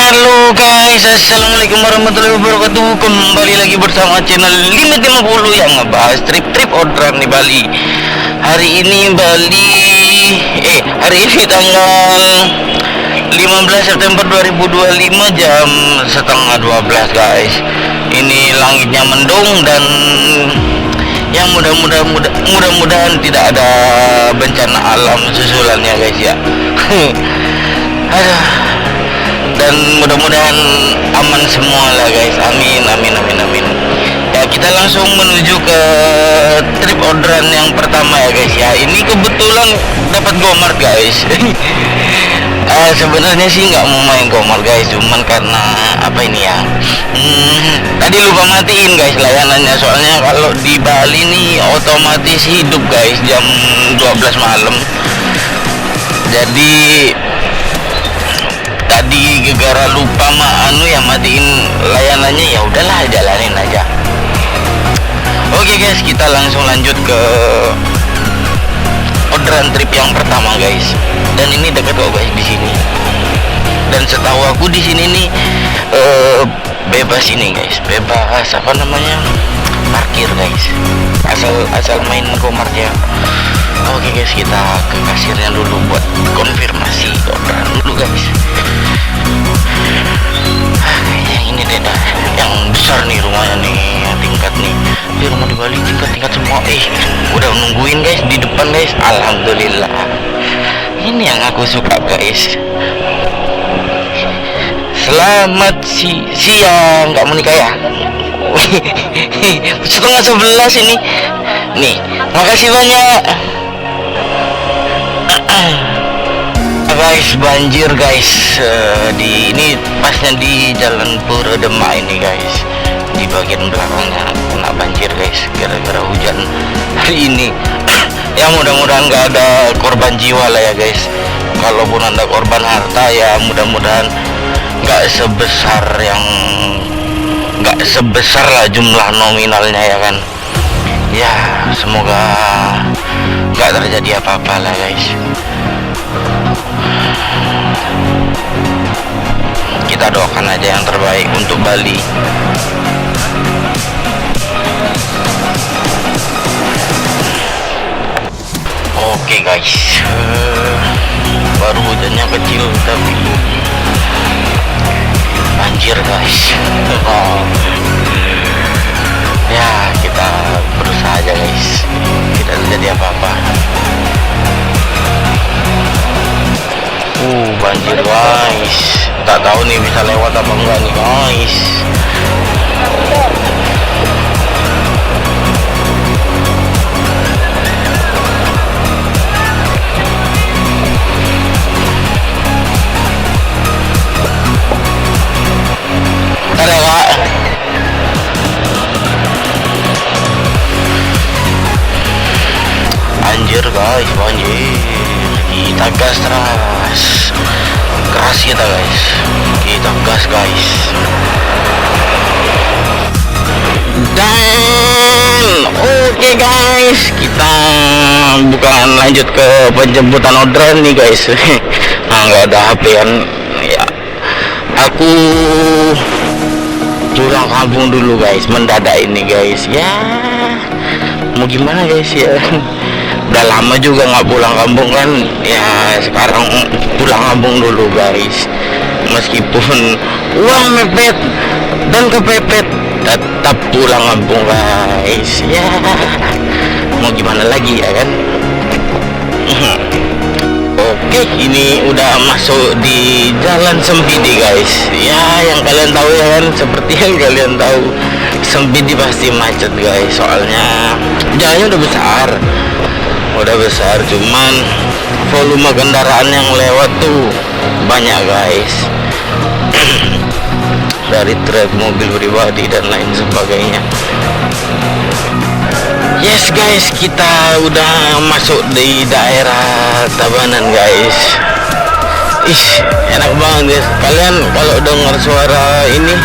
Halo guys, assalamualaikum warahmatullahi wabarakatuh. Kembali lagi bersama channel Limit 50 yang ngebahas trip-trip orderan di Bali. Hari ini tanggal 15 September 2025 jam setengah 12 guys. Ini langitnya mendung dan yang mudah-mudahan tidak ada bencana alam susulannya guys ya. Aduh. Dan mudah-mudahan aman semua lah guys, amin. Ya kita langsung menuju ke trip orderan yang pertama ya guys ya. Ini kebetulan dapat Gomart guys. Sebenarnya sih nggak mau main Gomart guys, cuman karena apa ini ya, tadi lupa matiin guys layanannya. Soalnya kalau di Bali nih otomatis hidup guys jam 12 malam. Jadi tadi gara lupa matiin layanannya, ya udahlah jalanin aja. Oke guys, kita langsung lanjut ke orderan trip yang pertama guys. Dan ini dekat kok guys di sini. Dan setahu aku di sini nih bebas ini guys, bebas parkir guys. Asal main Gomartnya. Oke guys, kita ke kasirnya dulu buat konfirmasi orderan dulu guys. Kayaknya ini deh dah, yang besar nih rumahnya nih, yang tingkat nih. Di rumah di Bali tingkat semua. Udah nungguin guys di depan guys. Alhamdulillah. Ini yang aku suka guys. Selamat siang, nggak mau nikah ya? Setengah 11 ini. Nih, makasih banyak. Guys, banjir guys. Ini pasnya di Jalan Pura Demak ini guys. Di bagian belakangnya kena banjir guys, gara-gara hujan hari ini. Ya mudah-mudahan nggak ada korban jiwa lah ya guys. Kalaupun ada korban harta ya mudah-mudahan nggak sebesar lah jumlah nominalnya ya kan. Ya semoga nggak terjadi apa-apa lah guys. Kita doakan aja yang terbaik untuk Bali. Oke guys, baru hujannya kecil tapi banjir guys. Ya kita berusaha aja guys, tidak terjadi apa-apa. Banjir guys, tak tahu nih bisa lewat apa enggak nih guys. Ntar ya kak. Banjir guys, banjir. Kita gas keras kita guys, kita gas guys. Dan oke guys, kita bukan lanjut ke penjemputan orderan nih guys. Nah nggak ada HP-an ya, aku pulang kampung dulu guys, mendadak ini guys. Ya mau gimana guys ya, udah lama juga nggak pulang kampung kan ya, sekarang pulang kampung dulu guys. Meskipun uang mepet dan kepepet, tetap pulang kampung guys ya. Mau gimana lagi ya kan. Oke, ini udah masuk di Jalan Sempidi guys ya, yang kalian tahu ya kan. Seperti yang kalian tahu, Sempidi pasti macet guys, soalnya jalannya udah besar, cuman volume kendaraan yang lewat tuh banyak guys. Dari truk, mobil pribadi dan lain sebagainya. Yes guys, kita udah masuk di daerah Tabanan guys. Enak banget guys. Kalian kalau dengar suara ini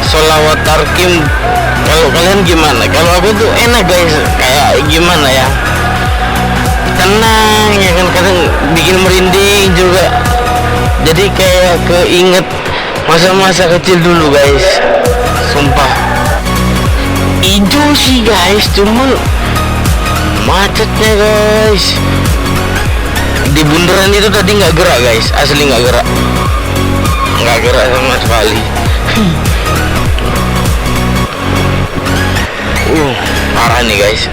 sholawat tarkim, kalau kalian gimana? Kalau aku tuh enak guys, kayak gimana ya, tenang ya kan, kadang bikin merinding juga. Jadi kayak keinget masa-masa kecil dulu guys, sumpah. Hijau sih guys, cuma macetnya guys. Di bundaran itu tadi nggak gerak guys, asli nggak gerak sama sekali. Parah nih guys,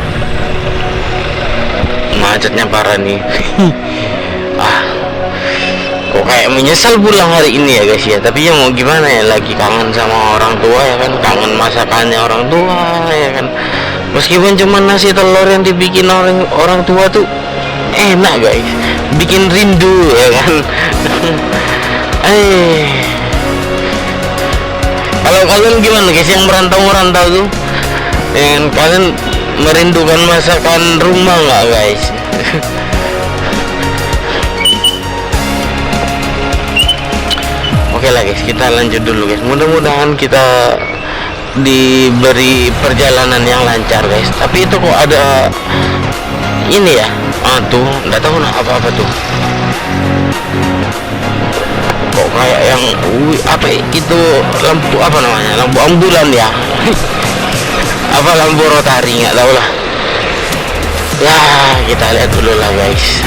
macetnya parah nih. Kok kayak menyesal pulang hari ini ya guys ya, tapi ya mau gimana ya, lagi kangen sama orang tua ya kan, kangen masakannya orang tua ya kan. Meskipun cuma nasi telur yang dibikin orang tua tuh enak guys, bikin rindu ya kan. Kalau kalian gimana guys yang merantau tuh, yang kalian merindukan masakan rumah nggak guys? Oke lah guys, kita lanjut dulu guys. Mudah-mudahan kita diberi perjalanan yang lancar guys. Tapi itu kok ada ini ya, tuh nggak tahu apa tuh. Kok kayak yang apa itu, lampu apa namanya, lampu ambulan ya. Apa lampu rotari, nggak tahu lah ya, kita lihat dulu lah guys.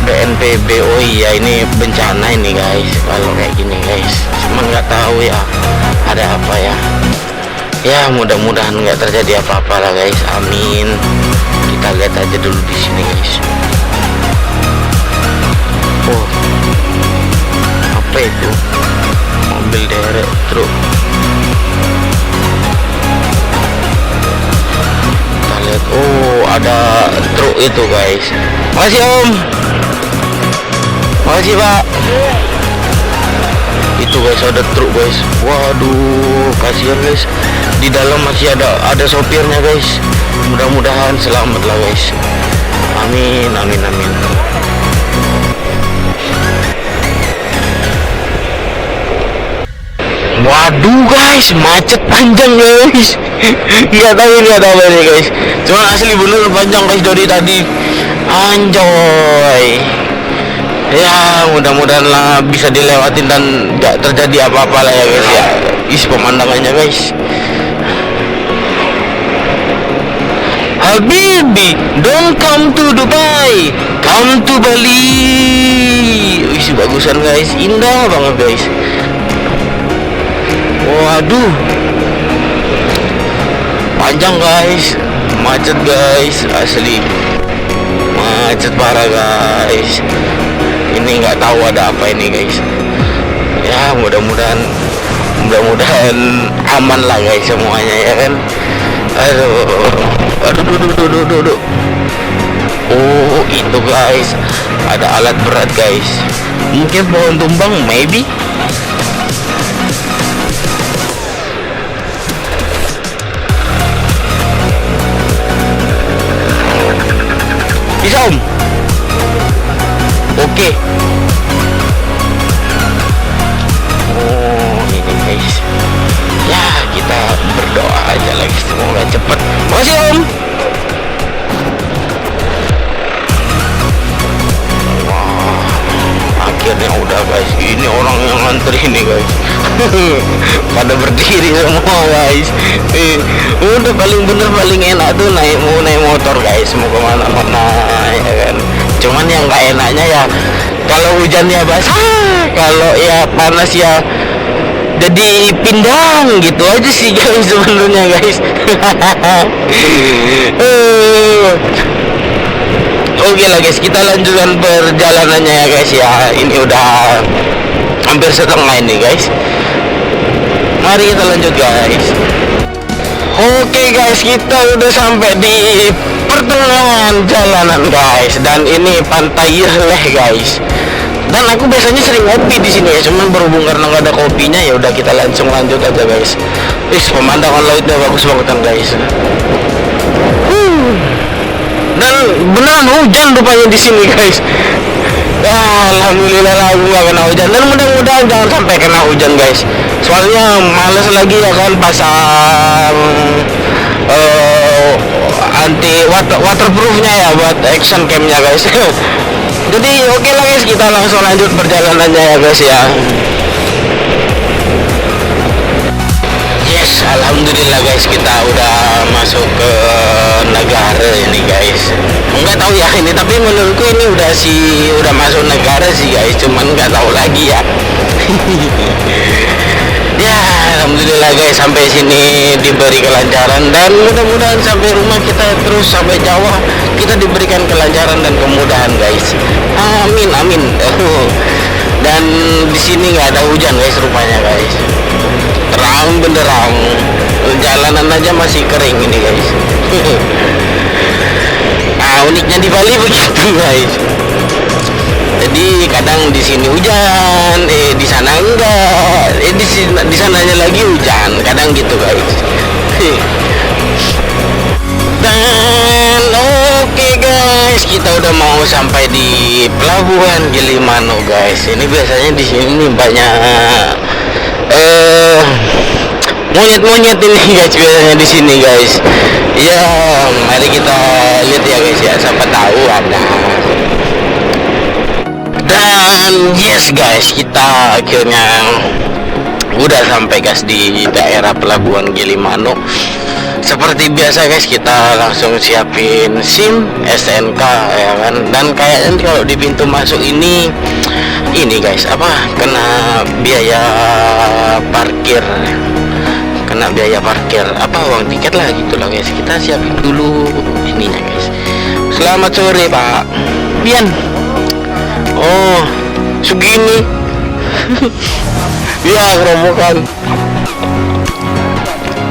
BNPB, oh iya ini bencana ini guys kalau kayak gini guys, cuma nggak tahu ya ada apa ya. Ya mudah-mudahan nggak terjadi apa-apa lah guys, amin. Kita lihat aja dulu di sini guys. Oh, apa itu? Mobil derek truk. Kita lihat, oh ada truk itu guys. Makasih om, makasih pak. Itu guys ada truk guys. Waduh, kasihan guys. Di dalam masih ada sopirnya guys. Mudah-mudahan selamat lah guys. Amin, amin, amin. Waduh guys, macet panjang guys. Nggak tahu ini ada apa nih guys. Cuma asli bener panjang guys dari tadi. Anjoy. Ya mudah-mudahan lah bisa dilewatin dan gak terjadi apa-apa lah ya guys ya. Pemandangannya guys. Habibi, don't come to Dubai, come to Bali. Bagusan guys, indah banget guys. Waduh, panjang guys, macet guys, asli macet parah guys. Ini nggak tahu ada apa ini guys. Ya mudah-mudahan aman lah guys semuanya ya kan. Aduh. Oh itu guys, ada alat berat guys. Mungkin pohon tumbang, maybe. Bisa om. Oke. Oh ini guys. Ya kita berdoa aja lagi semoga cepat. Makasih om. Wah, akhirnya udah guys. Ini orang yang ngantri ini guys. Pada berdiri semua guys. Udah paling enak tuh naik motor guys. Mau kemana-mana ya kan. Cuman yang nggak enaknya ya kalau hujannya basah, kalau ya panas ya jadi pindang gitu aja sih guys sebenarnya guys. Oke lah guys, kita lanjutkan perjalanannya ya guys ya. Ini udah hampir setengah ini guys. Mari kita lanjut guys. Oke guys, kita udah sampai di pertengahan jalanan guys, dan ini Pantai Yeleh guys. Dan aku biasanya sering ngopi di sini ya, cuman berhubung karena nggak ada kopinya ya udah kita langsung lanjut aja guys. Pemandangan lautnya bagus banget kan guys. Dan beneran hujan rupanya di sini guys. Alhamdulillah lah aku gak kena hujan, dan mudah-mudahan jangan sampai kena hujan guys. Soalnya males lagi ya kan pasang ganti waterproofnya ya buat action camnya guys. Jadi oke lah guys, kita langsung lanjut perjalanannya ya guys ya. Yes, alhamdulillah guys, kita udah masuk ke negara ini guys. Nggak tahu ya ini, tapi menurutku ini udah masuk negara sih guys, cuman nggak tahu lagi ya. Ya alhamdulillah guys, sampai sini diberi kelancaran, dan mudah-mudahan sampai rumah kita terus sampai Jawa kita diberikan kelancaran dan kemudahan guys. Amin amin. Dan di sini nggak ada hujan guys rupanya guys, terang benderang, jalanan aja masih kering ini guys. Nah uniknya di Bali begitu guys. Jadi kadang di sini hujan, di sana enggak, di sananya lagi hujan, kadang gitu guys. Dan oke guys, kita udah mau sampai di Pelabuhan Gilimanuk guys. Ini biasanya di sini banyak monyet-monyet ini guys, biasanya di sini guys. Ya mari kita lihat ya guys ya, siapa tahu ada. Dan yes guys, kita akhirnya udah sampai guys di daerah Pelabuhan Gilimanuk. Seperti biasa guys, kita langsung siapin SIM, STNK ya kan. Dan kayaknya kalau di pintu masuk ini guys, kena biaya parkir, uang tiket lah gitu lah guys. Kita siapin dulu ininya guys. Selamat sore Pak Bian. Oh segini. Ya gerobokan.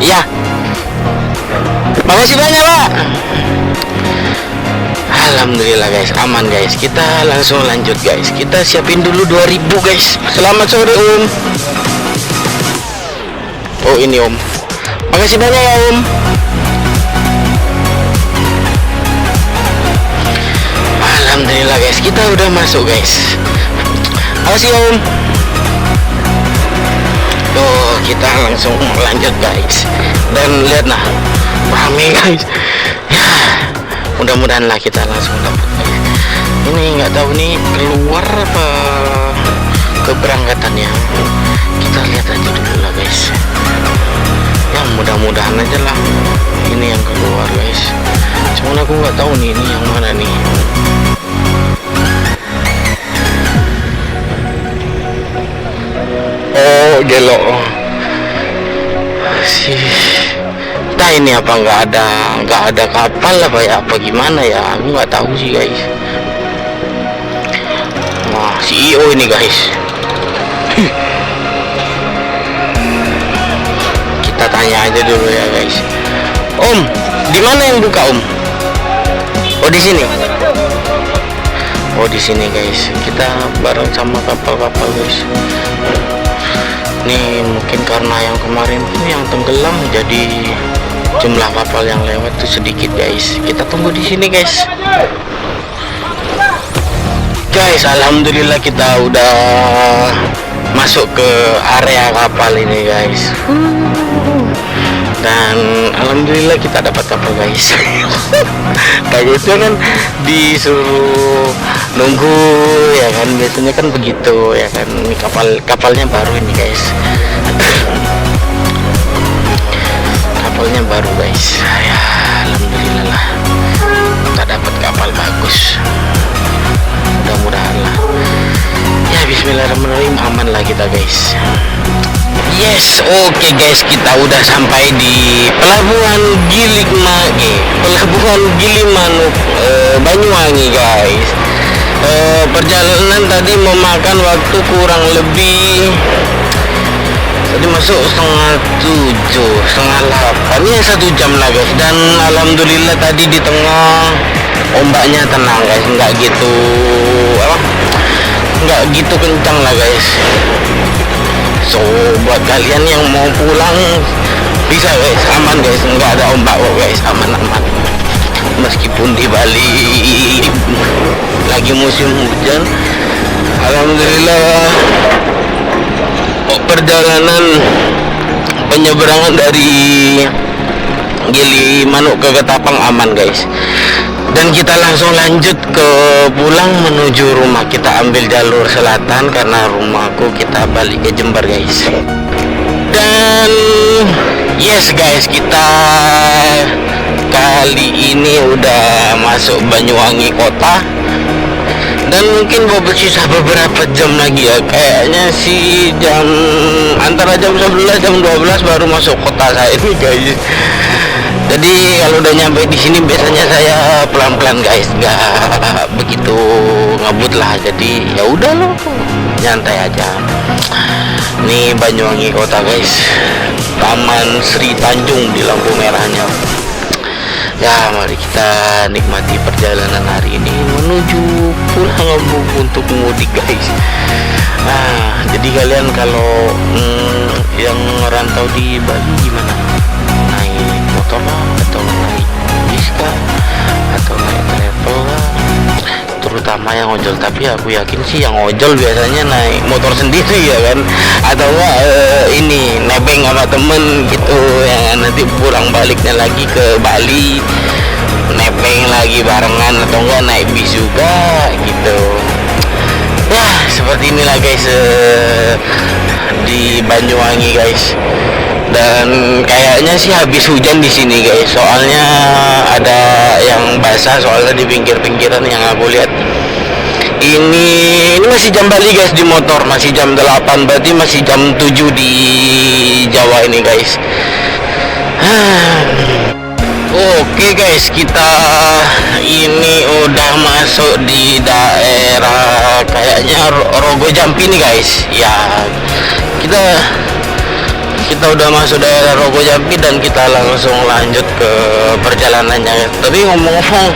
Ya makasih banyak Pak. Alhamdulillah guys, aman guys. Kita langsung lanjut guys. Kita siapin dulu 2000 guys. Selamat sore Om. Oh ini Om, makasih banyak ya Om. Alhamdulillah guys, kita udah masuk guys. Makasih Om. Tuh kita langsung lanjut guys. Dan lihat nah, rame guys. Ya mudah-mudahan lah kita langsung dapat guys. Ini nggak tahu nih keluar apa keberangkatannya. Kita lihat aja dulu lah guys. Ya mudah-mudahan aja lah ini yang keluar guys. Cuman aku nggak tahu nih ini yang mana nih. Oh gelo sih. Entah ini apa nggak ada kapal apa ya, apa gimana ya, aku nggak tahu sih guys. Wah CEO ini guys. Kita tanya aja dulu ya guys. Om, di mana yang buka Om? Oh di sini. Oh di sini guys. Kita bareng sama kapal-kapal guys. Nih mungkin karena yang kemarin tuh yang tenggelam, jadi jumlah kapal yang lewat tuh sedikit guys. Kita tunggu di sini guys. Guys, alhamdulillah kita udah masuk ke area kapal ini guys. Dan alhamdulillah kita dapat kapal guys. Kayak gitu kan disuruh nunggu ya kan, biasanya kan begitu ya kan. Ini kapalnya baru ini guys. Kapalnya baru guys. Ya alhamdulillah lah kita dapat kapal bagus. Mudah-mudahan lah. Ya bismillahirrahmanirrahim, aman lah kita guys. Yes, oke guys, kita udah sampai di Pelabuhan Gilimanuk, Banyuwangi guys. Perjalanan tadi memakan waktu kurang lebih, tadi masuk setengah 8, ya 1 jam lah guys. Dan alhamdulillah tadi di tengah ombaknya tenang guys, nggak gitu kencang lah guys. So buat kalian yang mau pulang bisa guys, aman guys, nggak ada ombak kok guys, aman-aman. Meskipun di Bali lagi musim hujan, alhamdulillah perjalanan penyeberangan dari Gili Manuk ke Ketapang aman guys. Dan kita langsung lanjut ke pulang menuju rumah. Kita ambil jalur selatan karena rumahku kita balik ke Jember guys. Dan yes guys, kita kali ini udah masuk Banyuwangi kota. Dan mungkin sisa beberapa jam lagi ya. Kayaknya sih antara jam 11 jam 12 baru masuk kota saya ini guys. Jadi kalau udah nyampe di sini biasanya saya pelan-pelan guys, nggak begitu ngebut lah. Jadi ya udah loh, nyantai aja. Ini Banyuwangi kota guys, Taman Sri Tanjung di lampu merahnya. Ya mari kita nikmati perjalanan hari ini menuju pulang kampung untuk mudik guys. Nah jadi kalian kalau yang merantau di Bali gimana? Naik motor lah, atau naik bis kah, atau naik travel lah, terutama yang ojol. Tapi aku yakin sih yang ojol biasanya naik motor sendiri ya kan, atau enggak ini nebeng sama temen gitu yang nanti pulang baliknya lagi ke Bali nebeng lagi barengan, atau enggak naik bis juga gitu ya. Seperti inilah guys di Banyuwangi guys. Dan kayaknya sih habis hujan di sini guys, soalnya ada yang basah soalnya di pinggir-pinggiran yang aku lihat. Ini masih jam Bali guys di motor, masih jam 8, berarti masih jam 7 di Jawa ini guys. Oke guys, kita ini udah masuk di daerah kayaknya Rogo Jampi nih guys. Ya kita udah masuk daerah Rogo Jampi dan kita langsung lanjut ke perjalanannya. Tapi ngomong-ngomong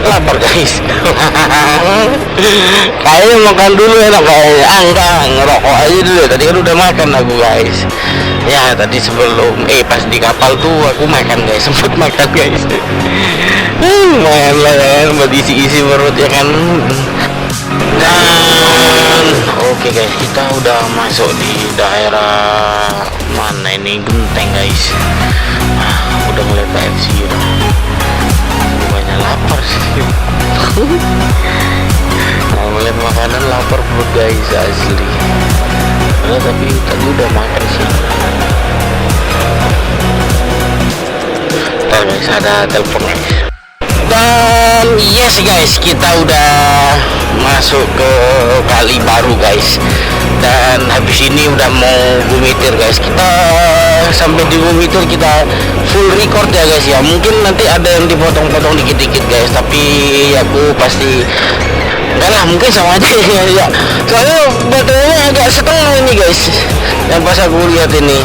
lapar guys. Kayaknya makan dulu enak kayaknya. Enggak, ngerokok aja dulu. Tadi kan udah makan aku guys. Ya tadi sebelum pas di kapal tuh aku makan guys, sempet makan guys. Lumayan lah ya, buat isi-isi perut ya kan. Dan oke guys, kita udah masuk di daerah mana ini, Genteng guys. Udah mulai KFC udah. Banyak lapar sih. Kalau ngeliat makanan lapar perut guys asli. Tapi tadi udah makan sih. Ntar guys ada telepon guys. Dan yes guys, kita udah masuk ke Kali Baru guys. Dan habis ini udah mau Gumitir guys. Kita sampai di Gumitir kita full record ya guys ya. Mungkin nanti ada yang dipotong-potong dikit-dikit guys, tapi aku pasti enggak lah, mungkin sama aja ya. Soalnya baterainya agak setengah ini guys. Yang pas aku lihat ini,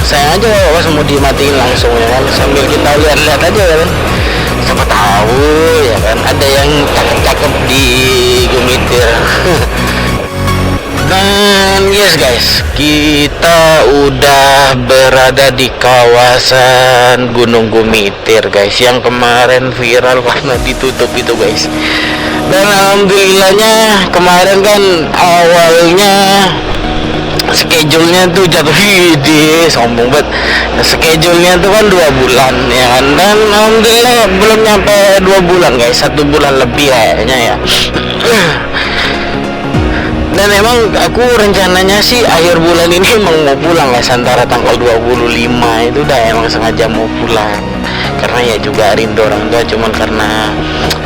saya aja pas mau dimatiin langsung ya kan, sambil kita lihat-lihat aja ya kan. Siapa tahu ya kan ada yang cakep-cakep di Gumitir. Dan yes guys, kita udah berada di kawasan Gunung Gumitir guys, yang kemarin viral karena ditutup itu guys. Dan alhamdulillahnya kemarin kan awalnya schedule-nya tuh jatuh sombong banget. Schedule-nya tuh kan 2 bulan ya kan, dan alhamdulillah belum nyampe 2 bulan guys, 1 bulan lebih kayaknya ya. Dan emang aku rencananya sih akhir bulan ini emang mau pulang guys, antara tanggal 25 itu udah emang sengaja mau pulang, karena ya juga rindu orang tua. Cuman karena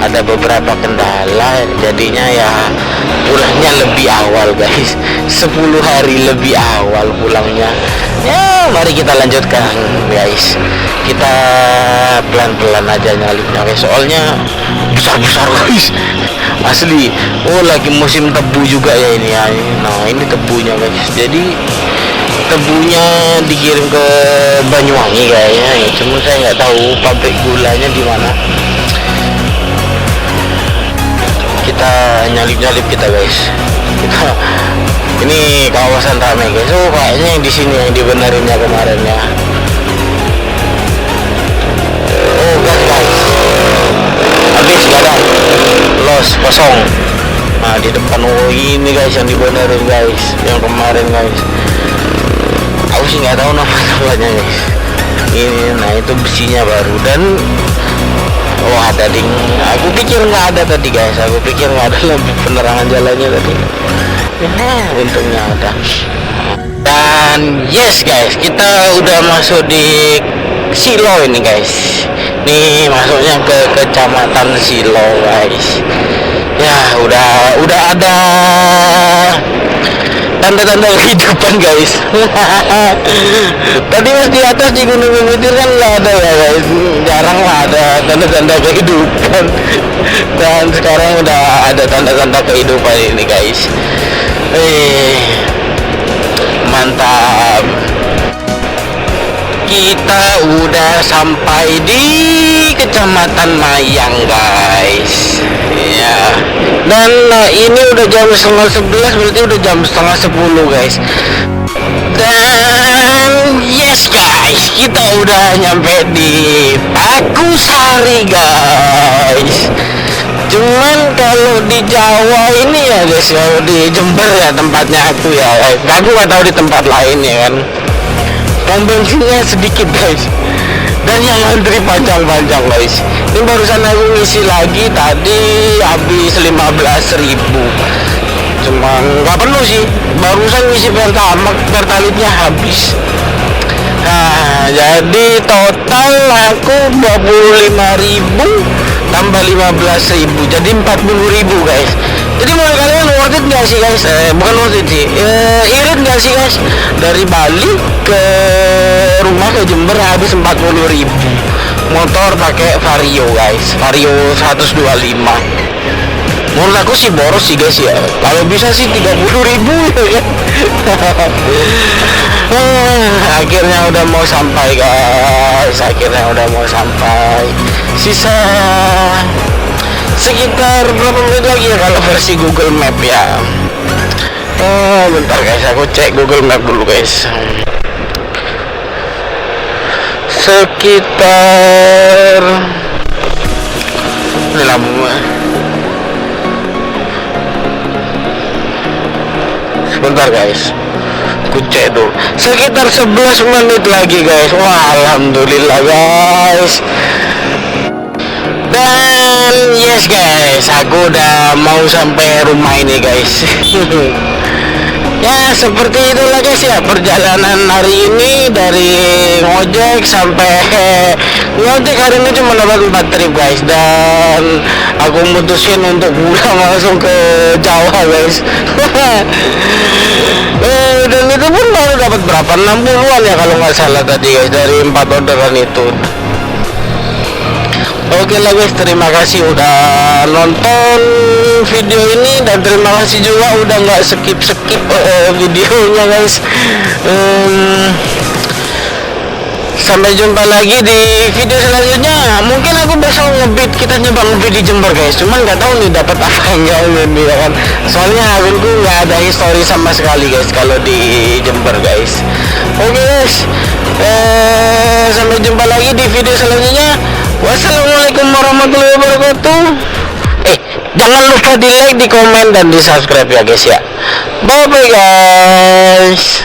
ada beberapa kendala jadinya ya pulangnya lebih awal guys, 10 hari lebih awal pulangnya. Ya mari kita lanjutkan guys, kita pelan-pelan aja nyalipnya guys, soalnya besar-besar guys asli. Oh lagi musim tebu juga ya ini ya. Nah ini tebunya guys, jadi tebunya dikirim ke Banyuwangi kayaknya ya, cuma saya nggak tahu pabrik gulanya di mana. Kita nyalip-nyalip kita guys. Ini kawasan ramai guys. Oh kayaknya yang di sini yang dibenerinnya kemarin ya. Oh gas guys, habis garam, los kosong. Nah di depan ini guys yang dibenerin guys, yang kemarin guys. Aku sih nggak tahu namanya guys. ini, nah itu besinya baru. Dan oh ada ding, aku pikir nggak ada tadi guys, aku pikir nggak ada lampu penerangan jalannya tadi. Untungnya ada. Dan yes guys, kita udah masuk di Silo ini guys. Nih masuknya ke kecamatan Silo guys. Ya udah ada tanda-tanda kehidupan guys. Tadi mas di atas di Gunung Mimitir kan nggak ada ya guys, jarang lah ada tanda-tanda kehidupan. Dan sekarang udah ada tanda-tanda kehidupan ini guys. Mantap. Kita udah sampai di Kecamatan Mayang guys. Ya. Dan ini udah jam 10:30, berarti udah jam 9:30 guys. Dan yes guys, kita udah nyampe di Pakusari guys. Cuman kalau di Jawa ini ya guys, kalau di Jember ya tempatnya aku ya. Aku nggak tahu di tempat lain ya kan. Pom bensinnya sedikit guys, dan yang antri panjang-panjang guys. Ini barusan aku ngisi lagi tadi habis 15.000, cuman nggak penuh sih, barusan ngisi pertalitnya habis. Nah jadi total aku 25.000 tambah 15.000 jadi 40.000 guys. Jadi menurut kalian worth it nggak sih guys? Bukan worth it sih, irit nggak sih guys? Dari Bali ke rumah ke Jember habis 40.000. Motor pakai Vario guys, Vario 125. Menurut aku sih boros sih guys ya. Kalau bisa sih 30.000 ya. Akhirnya udah mau sampai guys, akhirnya udah mau sampai. Sisa sekitar berapa menit lagi ya kalau versi Google Map ya. Bentar guys, aku cek Google Map dulu guys. Sekitar ini lama. Sebentar guys, aku cek dulu. Sekitar 11 menit lagi guys. Wah alhamdulillah guys. Dan yes guys, aku udah mau sampai rumah ini guys. Ya seperti itulah guys ya perjalanan hari ini dari ngojek sampai ngojek hari ini cuma dapat 4 trip guys. Dan aku mutusin untuk pulang langsung ke Jawa guys. Dan itu pun baru dapat berapa, 60-an ya kalau nggak salah tadi guys, dari 4 orderan itu. Oke lah guys, terima kasih udah nonton video ini, dan terima kasih juga udah nggak skip videonya guys. Sampai jumpa lagi di video selanjutnya. Mungkin aku besok kita nyoba ngebit di Jember guys, cuman nggak tahu nih dapat apa enggak ini ya kan. Soalnya akunku nggak ada histori sama sekali guys kalau di Jember guys. Oke guys, sampai jumpa lagi di video selanjutnya. Wassalamualaikum warahmatullahi wabarakatuh. Jangan lupa di like, di komen, dan di subscribe ya guys ya. Bye bye guys.